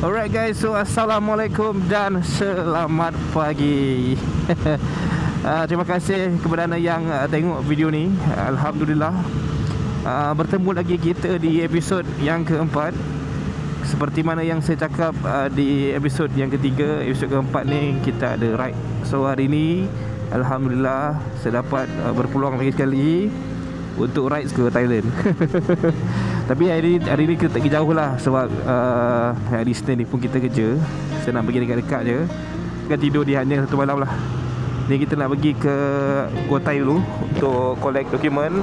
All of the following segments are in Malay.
Alright guys, so Assalamualaikum dan selamat pagi. Terima kasih kepada anda yang tengok video ni. Alhamdulillah, bertemu lagi kita di episod yang keempat. Seperti mana yang saya cakap di episod yang ketiga, episod keempat ni kita ada ride. So hari ni Alhamdulillah saya dapat berpeluang lagi sekali untuk ride ke Thailand. Tapi hari ni kita tak pergi jauh lah. Sebab hari Senin ni pun kita kerja. Saya nak pergi dekat-dekat je. Kita tidur di hanya satu malam lah. Ni kita nak pergi ke Go Thai dulu untuk collect dokumen.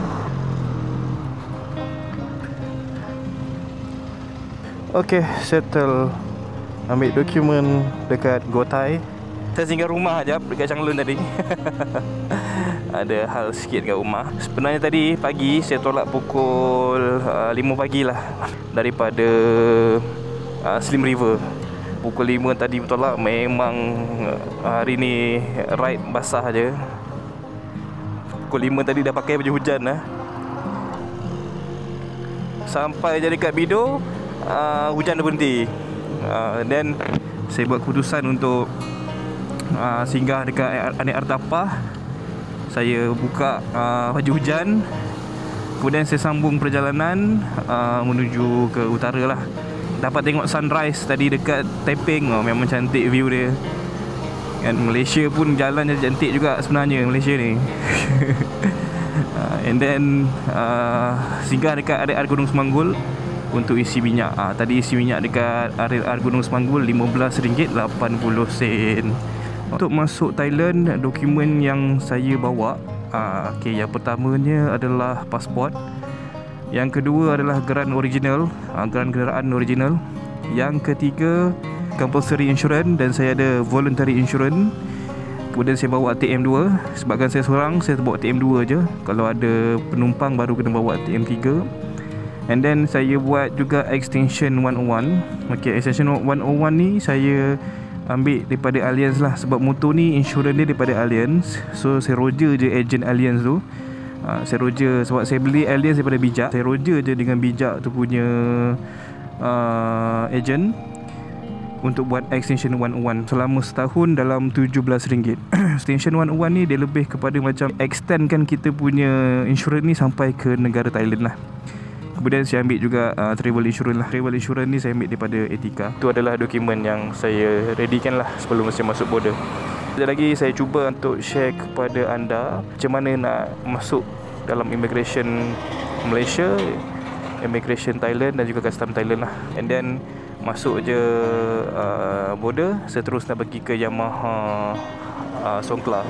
Okay, settle. Ambil dokumen dekat Go Thai. Saya singgah rumah sekejap dekat Changlun tadi. Ada hal sikit kat rumah. Sebenarnya tadi pagi saya tolak pukul 5 pagi lah daripada Slim River. Pukul 5 tadi bertolak. Memang hari ni ride basah je. Pukul 5 tadi dah pakai baju hujan lah. Sampai je dekat Bido, hujan dah berhenti. Dan saya buat keputusan untuk singgah dekat Anik Artapah. Saya buka baju hujan. Kemudian saya sambung perjalanan menuju ke utara lah. Dapat tengok sunrise tadi dekat Taiping. Memang cantik view dia. And Malaysia pun jalan cantik juga sebenarnya Malaysia ni. And then singgah dekat area Gunung Semanggul untuk isi minyak. Tadi isi minyak dekat area Gunung Semanggul RM15.80. Untuk masuk Thailand, dokumen yang saya bawa, yang pertamanya adalah pasport. Yang kedua adalah geran original, geran kenderaan original. Yang ketiga, compulsory insurance, dan saya ada voluntary insurance. Kemudian saya bawa TM2. Sebabkan saya seorang, saya bawa TM2 je. Kalau ada penumpang baru kena bawa TM3. And then saya buat juga extension 101. Extension 101 ni saya ambil daripada Allianz lah. Sebab motor ni insurans dia daripada Allianz. So saya roger je agent Allianz tu. Saya roger sebab saya beli Allianz daripada Bijak. Saya roger je dengan Bijak tu punya agent untuk buat extension 101 selama setahun dalam RM17. Extension 101 ni dia lebih kepada macam extendkan kita punya insurans ni sampai ke negara Thailand lah. Kemudian saya ambil juga travel insurance lah. Travel insurance ni saya ambil daripada Etika. Itu adalah dokumen yang saya readykan lah sebelum saya masuk border. Sekejap lagi saya cuba untuk share kepada anda macam mana nak masuk dalam immigration Malaysia, immigration Thailand dan juga custom Thailand lah. And then masuk je border, saya terus nak pergi ke Yamaha Songkla.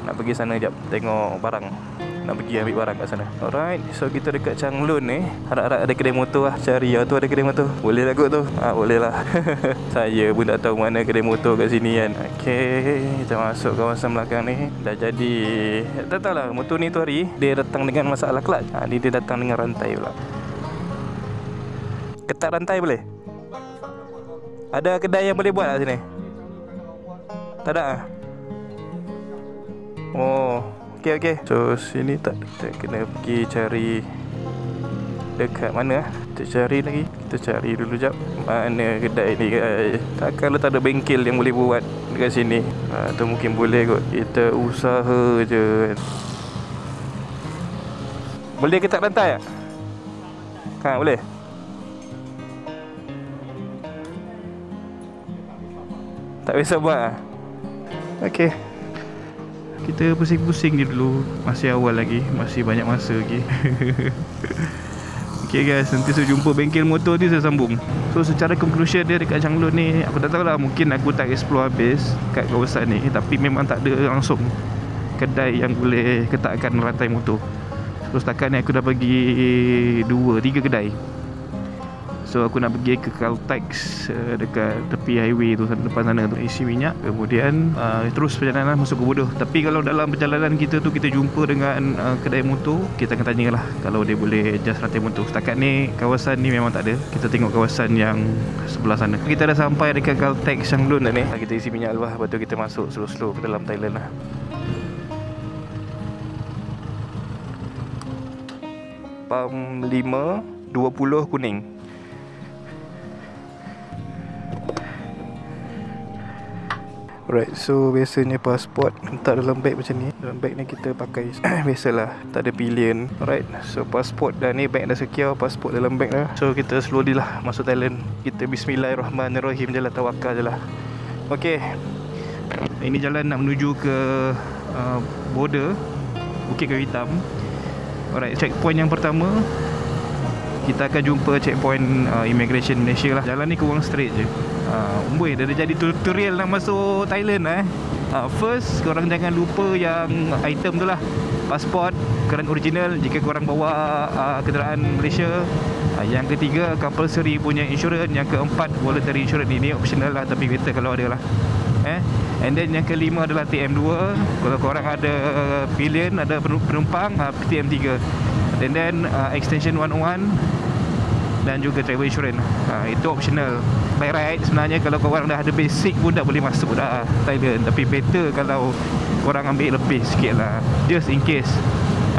Nak pergi sana sekejap tengok barang. Nak pergi ambil barang kat sana. Alright, so kita dekat Changlun ni. Harap-harap ada kedai motor lah. Cari tu ada kedai motor. Boleh lah kot tu. Boleh lah. Saya pun tak tahu mana kedai motor kat sini kan. Okay, kita masuk kawasan belakang ni. Dah jadi. Tak tahu lah, motor ni tu hari dia datang dengan masalah clutch. Dia datang dengan rantai pula. Ketat rantai boleh? Ada kedai yang boleh buat kat sini? Tak ada lah? Oh, okay. So sini tak, kita kena pergi cari dekat mana lah. Kita cari lagi. Kita cari dulu jap mana kedai ni guys. Takkan tak ada bengkel yang boleh buat dekat sini. Tu mungkin boleh kot. Kita usaha je. Boleh ketat rantai tak? Boleh. Tak biasa buat lah. Okay, kita pusing-pusing je dulu. Masih awal lagi, masih banyak masa lagi. Okay guys, nanti saya jumpa bengkel motor ni, saya sambung. So secara conclusion dia dekat Changlun ni, aku tak tahu lah, mungkin aku tak explore habis kat kawasan ni. Tapi memang tak ada langsung kedai yang boleh ketatkan rantai motor. So setakat ni aku dah pergi 2-3 kedai. So aku nak pergi ke Caltex dekat tepi highway tu depan sana tu, isi minyak. Kemudian terus perjalanan masuk ke border. Tapi kalau dalam perjalanan kita tu kita jumpa dengan kedai motor, kita akan tanyalah kalau dia boleh adjust rantai motor. Setakat ni kawasan ni memang tak ada. Kita tengok kawasan yang sebelah sana. Kita dah sampai dekat Caltex Changlun dah ni. Kita isi minyak dulu lah, lepas tu kita masuk slow-slow ke dalam Thailand lah. Pam 5 20 kuning. Alright, so biasanya pasport letak dalam beg macam ni. Dalam beg ni kita pakai biasalah, tak ada pilihan. Alright, so pasport dah ni, beg dah secure, pasport dalam beg dah. So kita slowly lah masuk Thailand. Kita bismillahirrahmanirrahim je lah, tawakal je lah. Okay, ini jalan nak menuju ke border Bukit Kayu Hitam. Alright, checkpoint yang pertama kita akan jumpa checkpoint immigration Malaysia lah. Jalan ni kurang straight je. Dah jadi tutorial nak masuk Thailand First, korang jangan lupa yang item tu lah, pasport, keran original jika korang bawa kenderaan Malaysia. Yang ketiga, compulsory punya insurans. Yang keempat, voluntary insurance. Ini optional lah, tapi better kalau ada lah. And then yang kelima adalah TM2. Kalau korang ada pilihan, ada penumpang, TM3. And then extension 101 dan juga travel insurance. Itu optional. By right, sebenarnya kalau korang dah ada basic pun dah boleh masuk dah Thailand. Tapi better kalau korang ambil lebih sikit lah, just in case.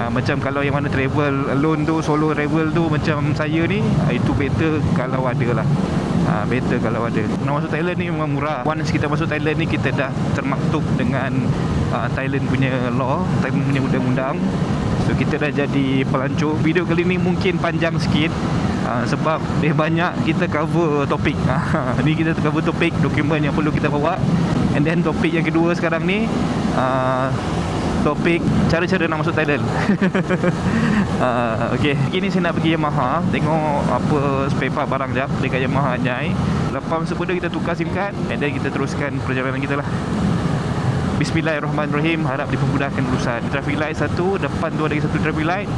Macam kalau yang mana travel alone tu, solo travel tu macam saya ni, itu better kalau ada lah. Better kalau ada. Nak masuk Thailand ni memang murah. Once kita masuk Thailand ni, kita dah termaktub dengan Thailand punya law, Thailand punya undang-undang. So kita dah jadi pelancong. Video kali ni mungkin panjang sikit sebab dia banyak kita cover topik. Ni kita cover topik dokumen yang perlu kita bawa. And then topik yang kedua sekarang ni topik cara-cara nak masuk Thailand. Okay, ini saya nak pergi Yamaha, tengok apa spare part barang jap dekat Yamaha Anjay. Lepas masuk border kita tukar SIM card, and then kita teruskan perjalanan kita lah. Bismillahirrahmanirrahim. Harap dipermudahkan urusan. Traffic light satu, depan tu ada satu traffic light.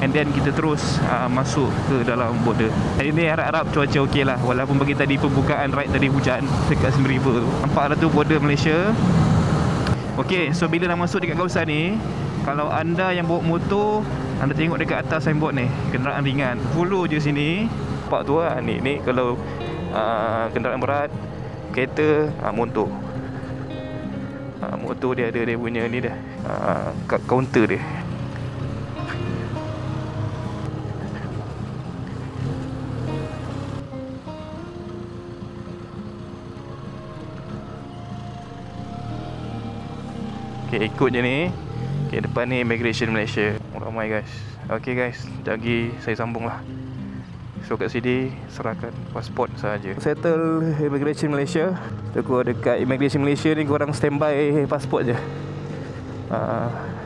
And then kita terus masuk ke dalam border. Hari ni harap-harap cuaca okey lah. Walaupun bagi tadi pembukaan ride tadi hujan dekat Siem River tu. Nampak lah tu border Malaysia. Okay, so bila dah masuk dekat kawasan ni, kalau anda yang bawa motor, anda tengok dekat atas signboard ni, kenderaan ringan, follow je sini. Nampak tu lah. Ni kalau kenderaan berat, kereta, motor. Motor dia ada dia punya ni dah, kat kaunter dia. Okay, ikut je ni. Okay, depan ni immigration Malaysia. Ramai guys. Okay guys, sekejap lagi saya sambung lah. So kat sini serahkan pasport sahaja. Settle immigration Malaysia. Aku dekat immigration Malaysia ni, korang standby pasport je.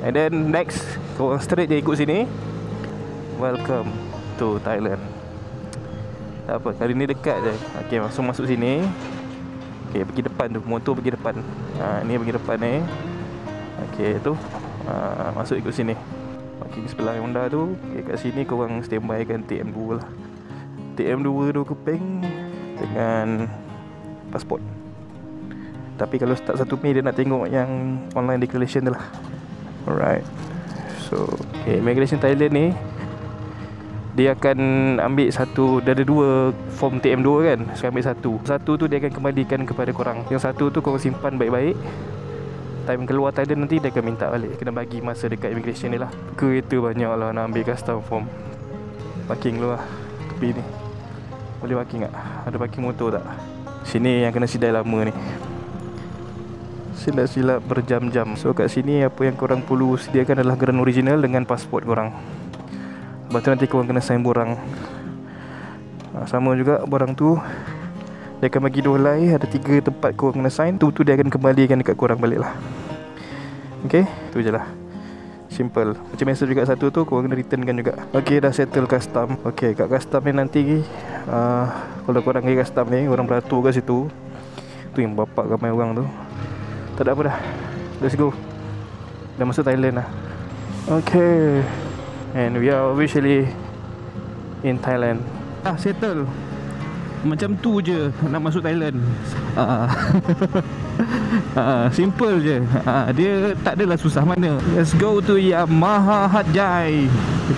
And then next, korang straight je ikut sini. Welcome to Thailand. Tak apa, kali ni dekat je. Okay, masuk sini. Okay, pergi depan tu, motor pergi depan. Ni pergi depan ni. Okay, tu masuk ikut sini. Parking sebelah Honda tu. Okay, kat sini korang standby kan TM2 lah. TM2 tu keping dengan pasport. Tapi kalau start 1 Mei dia nak tengok yang online declaration tu lah. Alright. So, okay, immigration Thailand ni dia akan ambil satu, dia ada 2 form TM2 kan. So ambil satu tu dia akan kembalikan kepada korang. Yang satu tu korang simpan baik-baik. Time keluar Thailand nanti dia akan minta balik. Kena bagi masa dekat immigration ni lah. Kereta banyak lah nak ambil custom form. Parking lu lah tepi ni. Boleh parking tak? Ada parking motor tak? Sini yang kena sidai lama ni. Silap silap berjam-jam. So kat sini apa yang korang perlu sediakan adalah geran original dengan pasport korang. Lepas tu nanti korang kena sign borang. Sama juga borang tu, dia akan bagi 2 helai. Ada 3 tempat korang kena sign. Tu dia akan kembalikan dekat korang balik lah. Okay, tu je lah. Simple. Macam biasa juga satu tu korang kena returnkan juga. Okay, dah settle custom. Okay, kat custom ni nanti kalau korang pergi custom ni, korang beratur kat situ. Tu yang bapak ramai orang tu. Tak ada apa dah. Let's go. Dah masuk Thailand lah. Okay, and we are officially in Thailand. Settle. Macam tu je nak masuk Thailand. Simple je. Dia tak adalah susah mana. Let's go to Yamaha Hatjai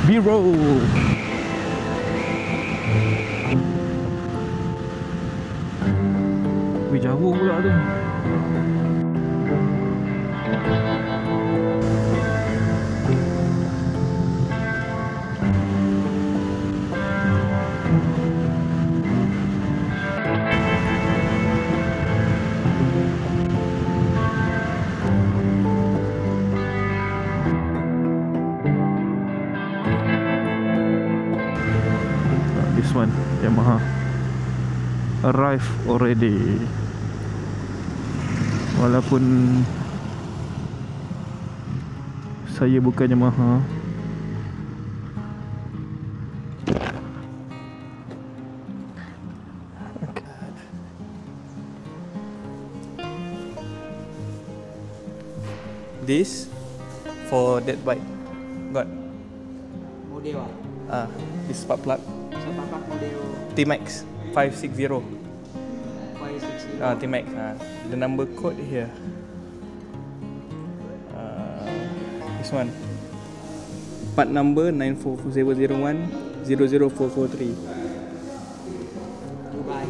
Biro. Wih, jauh pula tu. arrive already. Walaupun saya bukan Yamaha. This for that bike got Model this spark plug spark plug model T-Max 560. 560. T-Max. The number code here. This one. Part number 94001-00443. Dubai.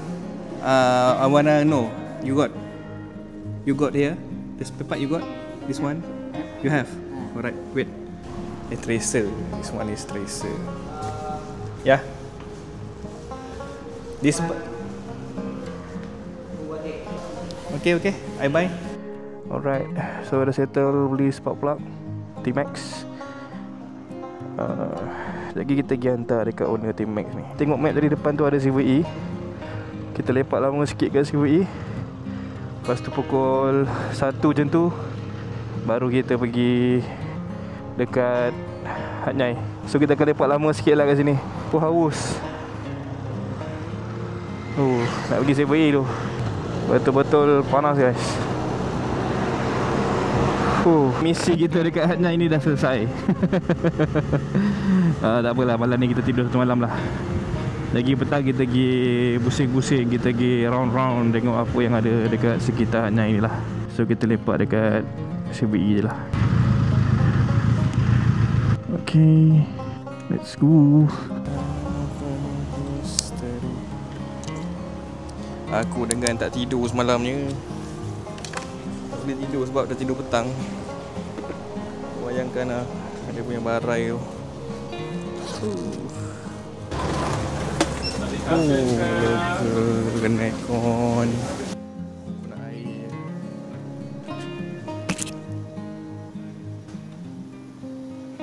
I wanna know. You got here? This part you got? This one? You have? Alright, wait. Tracer. This one is Tracer. Yeah. This. Okay. I buy. Alright. So dah settle beli spark plug T-Max. Lagi kita pergi hantar dekat owner T-Max ni. Tengok map dari depan tu ada CVE. Kita lepak lama sikit kat CVE. Lepas tu pukul 1 macam tu baru kita pergi dekat Hat Nyai. So kita akan lepak lama sikit lah kat sini. Aku haus. Nak pergi CVE tu. Betul-betul panas guys. Misi kita dekat Hat Nyai ni dah selesai. Tak apalah, malam ni kita tidur satu malam lah. Lagi petang kita pergi pusing-pusing, kita pergi round-round tengok apa yang ada dekat sekitar Hat Nyai ni lah. So kita lepak dekat CBE je lah. Okay, let's go. Aku dengan tak tidur semalamnya. Tak boleh tidur sebab dah tidur petang. Bayangkan lah, ada punya barai tu. Lega kena aircon. Nak air.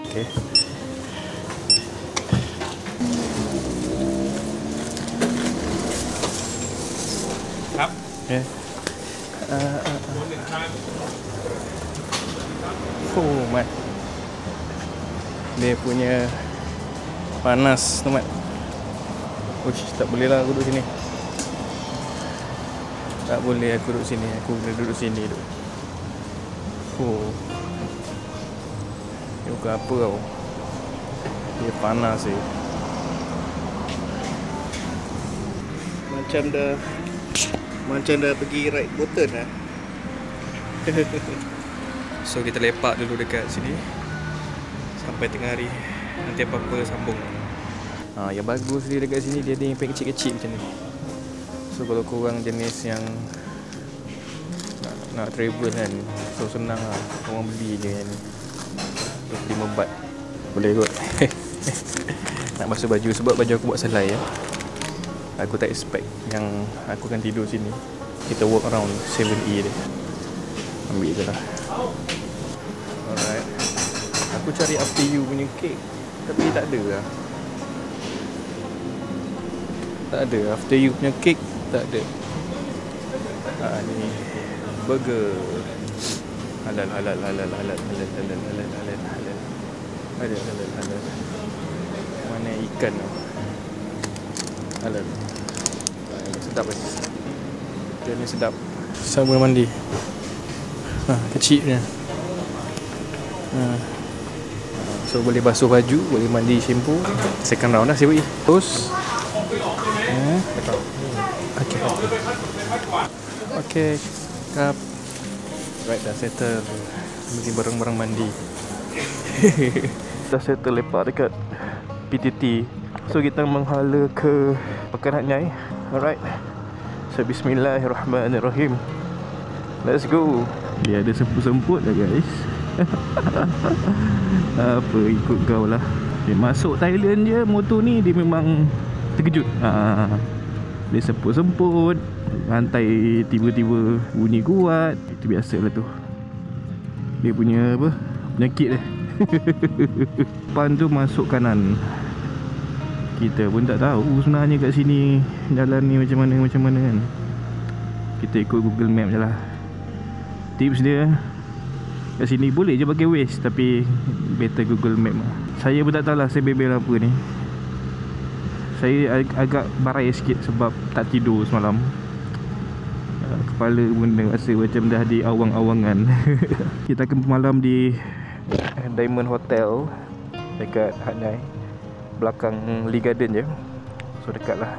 Okay. Up. Yeah. Mat. Dia punya panas tu mat. Uish, tak boleh lah aku duduk sini. Tak boleh aku duduk sini. Aku boleh duduk sini tu. Dia bukan apa tau. Dia panas je. Macam dah pergi ride button lah. So kita lepak dulu dekat sini sampai tengah hari. Nanti apa-apa sambung. Yang bagus dia dekat sini, dia ada yang pack kecil-kecil macam ni. So kalau korang jenis yang nak travel kan, so senang lah, korang beli je yang ni 25 baht. Boleh kot. Nak basuh baju, sebab baju aku buat selai ya. Aku tak expect yang aku akan tidur sini. Kita walk around 7E dia. Ambil je lah. Alright. Aku cari After You punya cake, tapi tak ada lah. Tak ada After You punya cake, tak ada. Ni burger. Halal. Ada halal. Mana ikan tu? Halal. Sedap guys. Dia ni sedap. Sabun mandi. Kecilnya. So boleh basuh baju, boleh mandi shampoo. Second round dah siap. Terus Okay. Kap. Right, dah settle. Beli barang-barang mandi. Dah settle lepak dekat PTT. So kita menghala ke Pekan Hat Nyai. Alright. So bismillahirrahmanirrahim. Let's go. Dia ada semput-semput lah guys. Apa, ikut kau lah. Dia masuk Thailand je, motor ni dia memang terkejut. Dia semput-semput, rantai tiba-tiba bunyi kuat. Itu biasalah tu. Dia punya apa, penyakit dia. Depan tu masuk kanan. Kita pun tak tahu sebenarnya kat sini jalan ni macam mana kan. Kita ikut Google Map je lah. Tips dia, kat sini boleh je pakai Waze, tapi better Google Map lah. Saya pun tak tahu lah saya bebel apa ni. Saya agak barai sikit sebab tak tidur semalam. Kepala pun rasa macam dah di awang-awangan. Kita akan bermalam di Diamond Hotel dekat Hat Yai, belakang Lee Garden je. So dekat lah,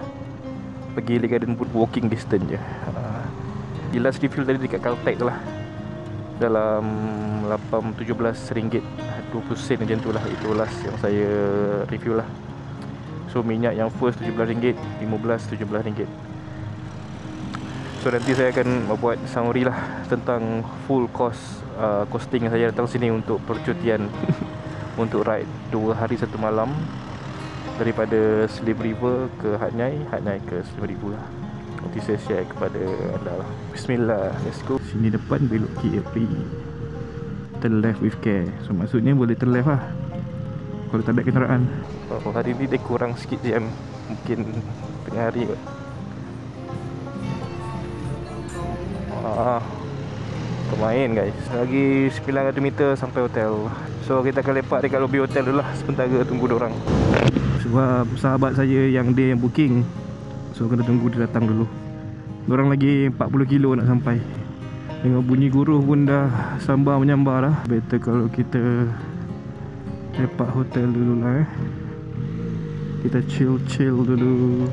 pergi Lee Garden pun walking distance je. Di last review tadi dekat Caltech tu lah, dalam 17 ringgit 20 sen macam tu lah. Itu last yang saya review lah. So minyak yang first 17 ringgit, 15 17 ringgit. So nanti saya akan buat summary lah tentang full cost costing saya datang sini untuk percutian untuk ride 2 hari 1 malam daripada Slim River ke Hat Yai, Hat Yai ke Slim River lah. Nanti saya share kepada anda lah. Bismillah, let's go. Sini depan belok kiri, turn left with care. So maksudnya boleh turn left lah kalau tak ada kenderaan. Hari ni dia kurang sikit jam, mungkin tengah hari kot. Pemain guys, lagi 900 meter sampai hotel. So kita akan lepak dekat lobby hotel dulu lah sementara tunggu diorang. Sebab sahabat saya yang dia yang booking, so kena tunggu dia datang dulu. Diorang lagi 40 kilo nak sampai. Tengok bunyi guruh pun dah sambar menyambar dah. Better kalau kita lepak hotel dulu lah Kita chill dulu.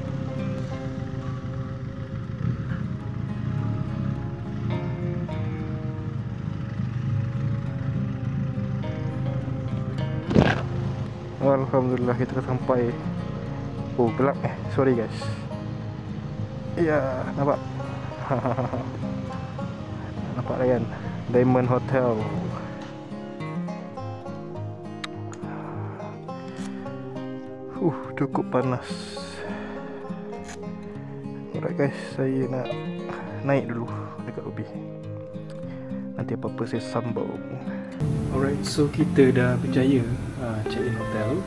Alhamdulillah kita dah sampai. Oh gelap sorry guys. Ya nampak. Nampak lah kan, Diamond Hotel. Cukup panas. Alright guys, saya nak naik dulu dekat lobby. Nanti apa-apa saya sambung. Alright, so kita dah berjaya check in hotel.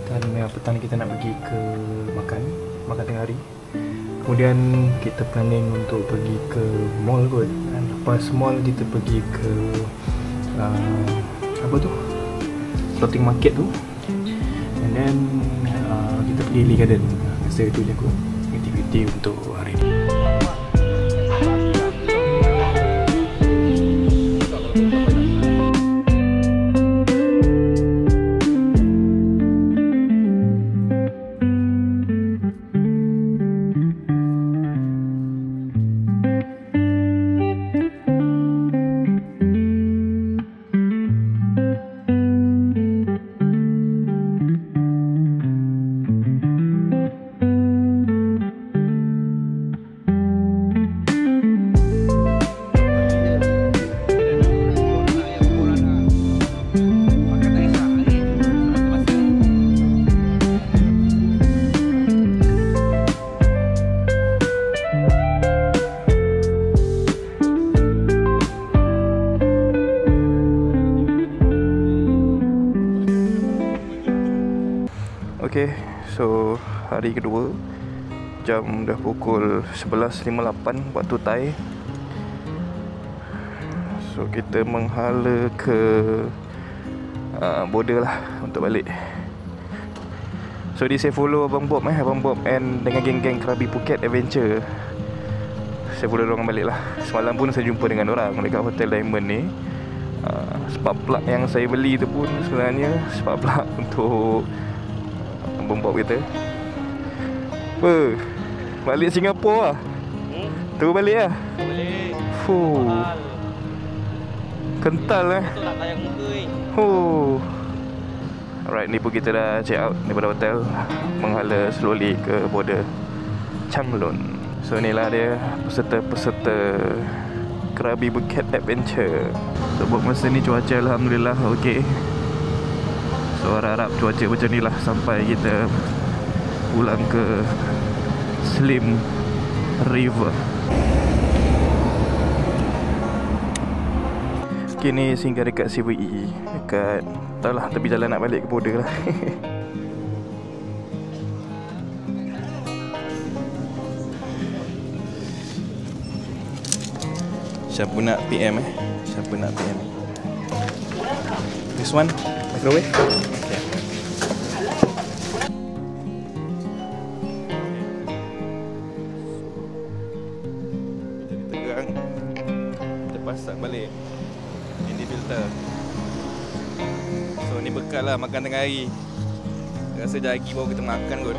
Dan petang ni kita nak pergi ke makan tengah hari. Kemudian kita planning untuk pergi ke mall kot. Dan lepas mall kita pergi ke apa tu, floating market tu. And then kita pergi Lee Garden. Rasa itu je kot aktiviti untuk hari ni. Okay, so hari kedua, jam dah pukul 11.58 waktu Thai. So kita menghala ke border lah untuk balik. So ni saya follow Abang Bob and dengan geng-geng Krabi Phuket Adventure. Saya follow diorang balik lah. Semalam pun saya jumpa dengan orang dekat Hotel Diamond ni. Spark plug yang saya beli tu pun sebenarnya spark plug untuk Abang Bob kita. Apa? Balik Singapura lah? Terus balik lah? Boleh. Fuh, kental lah. Betul nak tayang muka ni. Alright, ni pun kita dah check out daripada hotel, menghala slowly ke border Changlon. So inilah dia peserta-peserta Krabi Phuket Adventure. So buat masa ni cuaca Alhamdulillah okey. So harap-harap cuaca macam ni lah sampai kita pulang ke Slim River. Kini singgah dekat CVE, dekat tak lah tepi jalan nak balik ke border lah. Siapa nak PM Siapa nak PM. This one microwave. Okay. Jadi tegang. Kita pasak balik ini filter. So ni bekal lah makan tengah hari. Rasa jagi baru kita makan kot.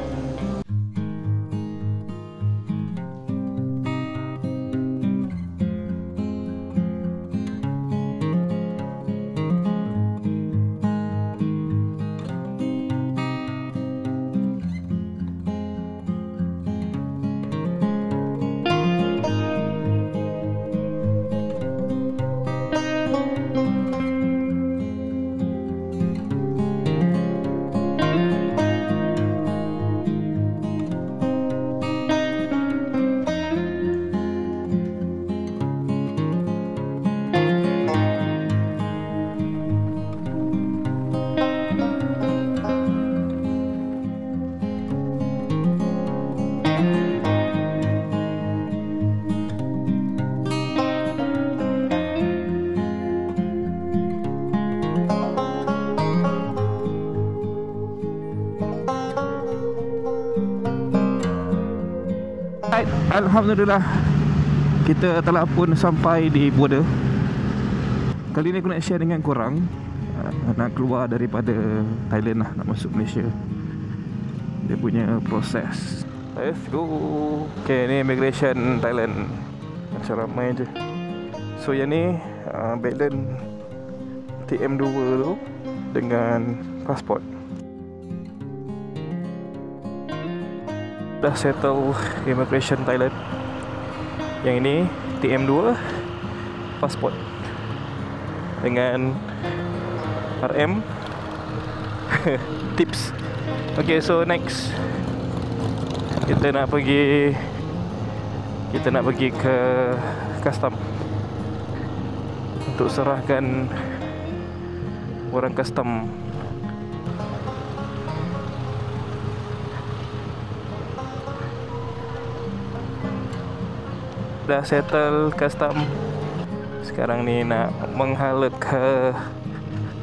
Alhamdulillah, kita telah pun sampai di border. Kali ni aku nak share dengan korang, nak keluar daripada Thailand lah, nak masuk Malaysia. Dia punya proses. Let's go. Okay, ni immigration Thailand. Macam ramai je. So yang ni balance TM2 tu dengan pasport. Dah settle immigration Thailand. Yang ini TM2 pasport dengan RM tips. Okay, so next kita nak pergi ke custom untuk serahkan orang custom. Dah settle custom. Sekarang ni nak menghala ke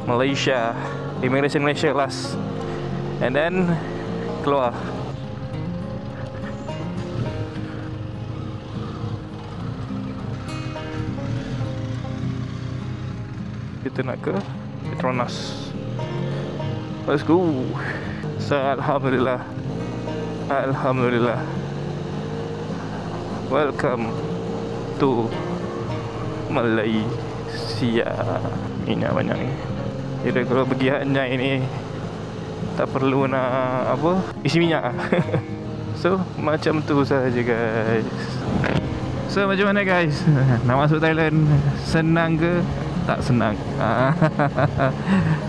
Malaysia, immigration Malaysia last, and then keluar. Kita nak ke Petronas. Let's go. So Alhamdulillah, welcome to Malaysia. Minyak banyak ni. Jadi kalau pergi Hanjai ni tak perlu nak apa, isi minyak. So macam tu saja guys. So macam mana guys, nak masuk Thailand senang ke tak senang?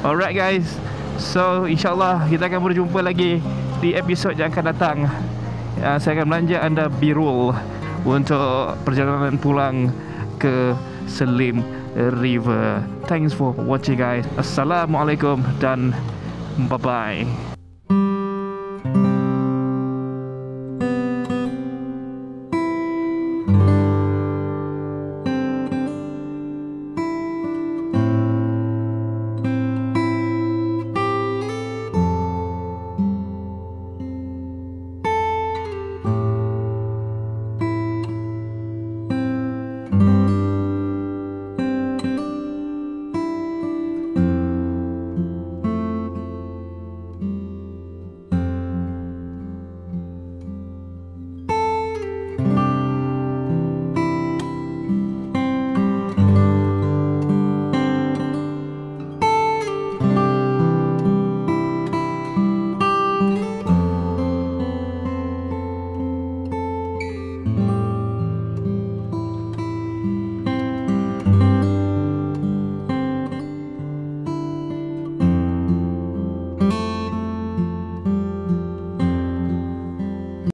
Alright guys, so insyaAllah kita akan berjumpa lagi di episod yang akan datang. Saya akan belanja anda B-roll untuk perjalanan pulang ke Selim River. Thanks for watching guys. Assalamualaikum dan bye bye.